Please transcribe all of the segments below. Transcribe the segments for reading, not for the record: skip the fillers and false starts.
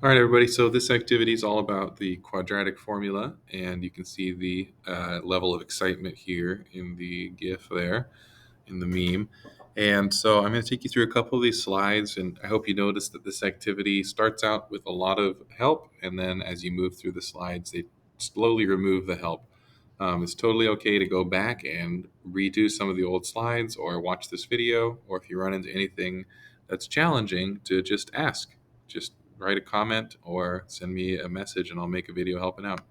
All right, everybody. So this activity is all about the quadratic formula, and you can see the level of excitement here in the GIF there, in the meme. And so I'm going to take you through a couple of these slides, and I hope you notice that this activity starts out with a lot of help, and then as you move through the slides, they slowly remove the help. It's totally okay to go back and redo some of the old slides or watch this video, or if you run into anything that's challenging, to just ask. Just write a comment or send me a message and I'll make a video helping out.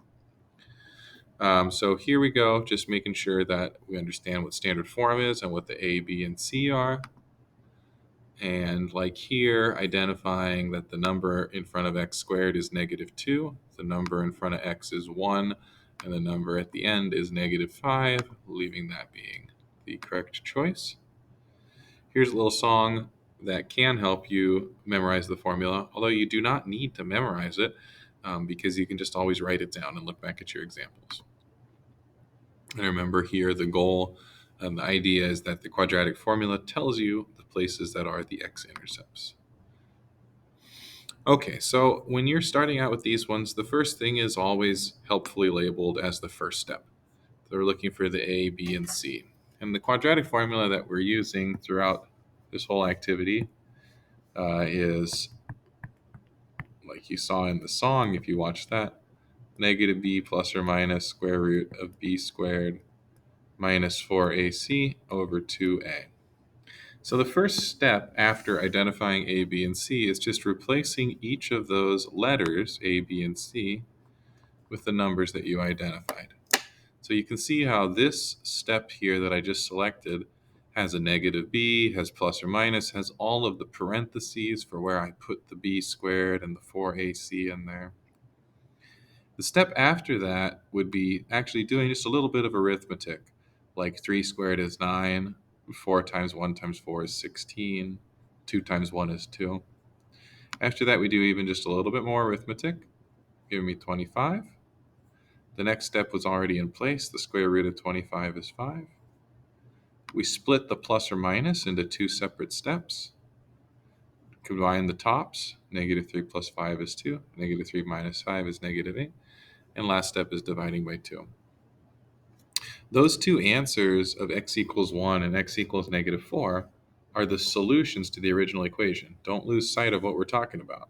So here we go, just making sure that we understand what standard form is and what the A, B, and C are. And like here, identifying that the number in front of x squared is -2, the number in front of x is 1, and the number at the end is -5, leaving that being the correct choice. Here's a little song that can help you memorize the formula, although you do not need to memorize it because you can just always write it down and look back at your examples. And remember here, the goal and the idea is that the quadratic formula tells you the places that are the x-intercepts. Okay, so when you're starting out with these ones, the first thing is always helpfully labeled as the first step. So we're looking for the A, B, and C. And the quadratic formula that we're using throughout this whole activity is, like you saw in the song, if you watch that, -b plus or minus square root of b squared minus 4ac over 2a. So the first step after identifying A, B, and C is just replacing each of those letters, A, B, and C, with the numbers that you identified. So you can see how this step here that I just selected has a -b, has plus or minus, has all of the parentheses for where I put the b squared and the 4ac in there. The step after that would be actually doing just a little bit of arithmetic, like 3 squared is 9, 4 times 1 times 4 is 16, 2 times 1 is 2. After that, we do even just a little bit more arithmetic, giving me 25. The next step was already in place. The square root of 25 is 5. We split the plus or minus into two separate steps. Combine the tops. -3 plus 5 is 2. -3 minus 5 is -8. And last step is dividing by 2. Those two answers of x equals 1 and x equals -4 are the solutions to the original equation. Don't lose sight of what we're talking about.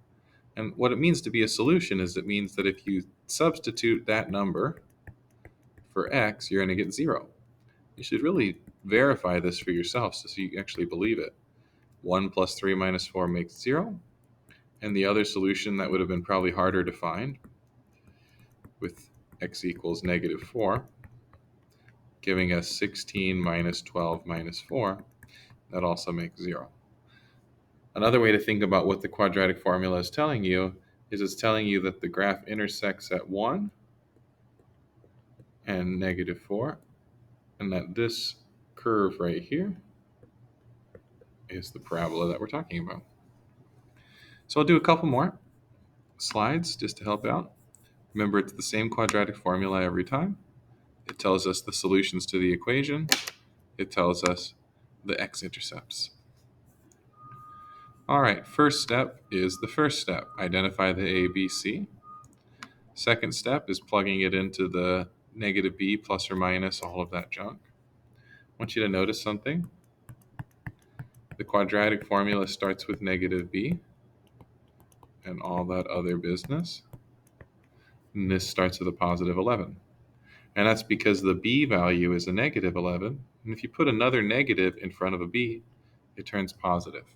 And what it means to be a solution is it means that if you substitute that number for x, you're going to get 0. You should really verify this for yourself so you actually believe it. 1 plus 3 minus 4 makes 0. And the other solution that would have been probably harder to find with x equals -4, giving us 16 minus 12 minus 4, that also makes 0. Another way to think about what the quadratic formula is telling you is it's telling you that the graph intersects at 1 and -4, and that this curve right here is the parabola that we're talking about. So I'll do a couple more slides just to help out. Remember, it's the same quadratic formula every time. It tells us the solutions to the equation. It tells us the x-intercepts. All right, first step is the first step. Identify the A, B, C. Second step is plugging it into the -b plus or minus all of that junk. I want you to notice something. The quadratic formula starts with -b and all that other business. And this starts with a positive 11. And that's because the b value is a -11. And if you put another negative in front of a b, it turns positive.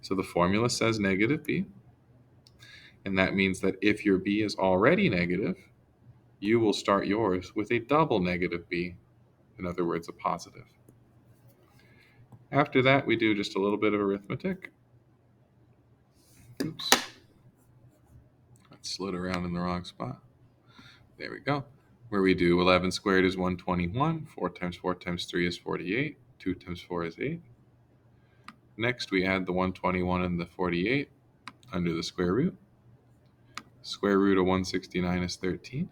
So the formula says -b. And that means that if your b is already negative, you will start yours with a double -b. In other words, a positive. After that, we do just a little bit of arithmetic. Oops. I slid around in the wrong spot. There we go. Where we do 11 squared is 121, 4 times 4 times 3 is 48, 2 times 4 is 8. Next, we add the 121 and the 48 under the square root. Square root of 169 is 13.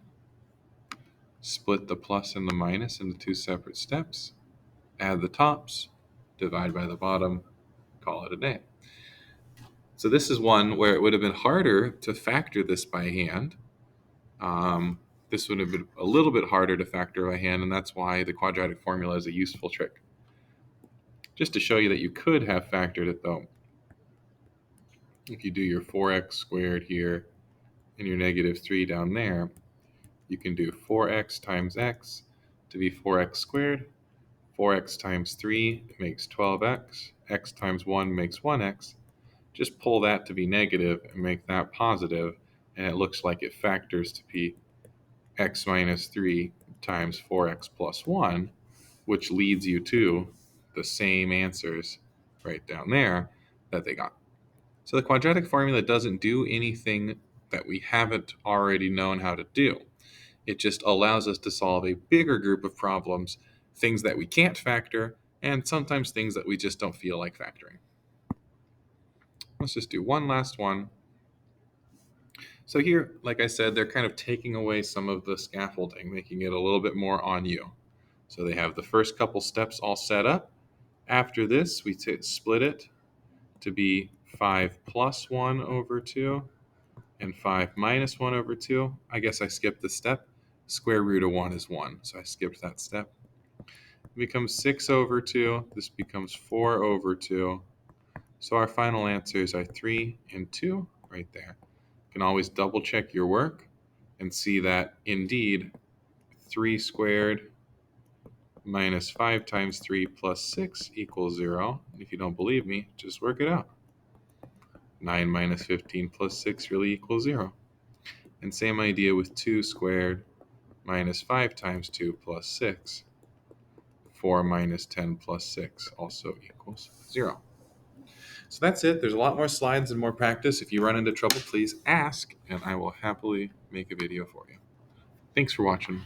Split the plus and the minus into two separate steps. Add the tops, divide by the bottom, call it a day. So this is one where it would have been harder to factor this by hand. This would have been a little bit harder to factor by hand, and that's why the quadratic formula is a useful trick. Just to show you that you could have factored it though, if you do your 4x squared here and your negative 3 down there, you can do 4x times x to be 4x squared. 4x times 3 makes 12x. X times 1 makes 1x. Just pull that to be negative and make that positive, and it looks like it factors to be x minus 3 times 4x plus 1, which leads you to the same answers right down there that they got. So the quadratic formula doesn't do anything that we haven't already known how to do. It just allows us to solve a bigger group of problems, things that we can't factor, and sometimes things that we just don't feel like factoring. Let's just do one last one. So here, like I said, they're kind of taking away some of the scaffolding, making it a little bit more on you. So they have the first couple steps all set up. After this, we split it to be 5 plus 1 over 2 and 5 minus 1 over 2. I guess I skipped the step. Square root of 1 is 1, so I skipped that step. It becomes 6 over 2. This becomes 4 over 2. So our final answers are 3 and 2 right there. You can always double check your work and see that indeed 3 squared minus 5 times 3 plus 6 equals 0. If you don't believe me, just work it out. 9 minus 15 plus 6 really equals 0. And same idea with 2 squared minus 5 times 2 plus 6. 4 minus 10 plus 6 also equals 0. So that's it. There's a lot more slides and more practice. If you run into trouble, please ask, and I will happily make a video for you. Thanks for watching.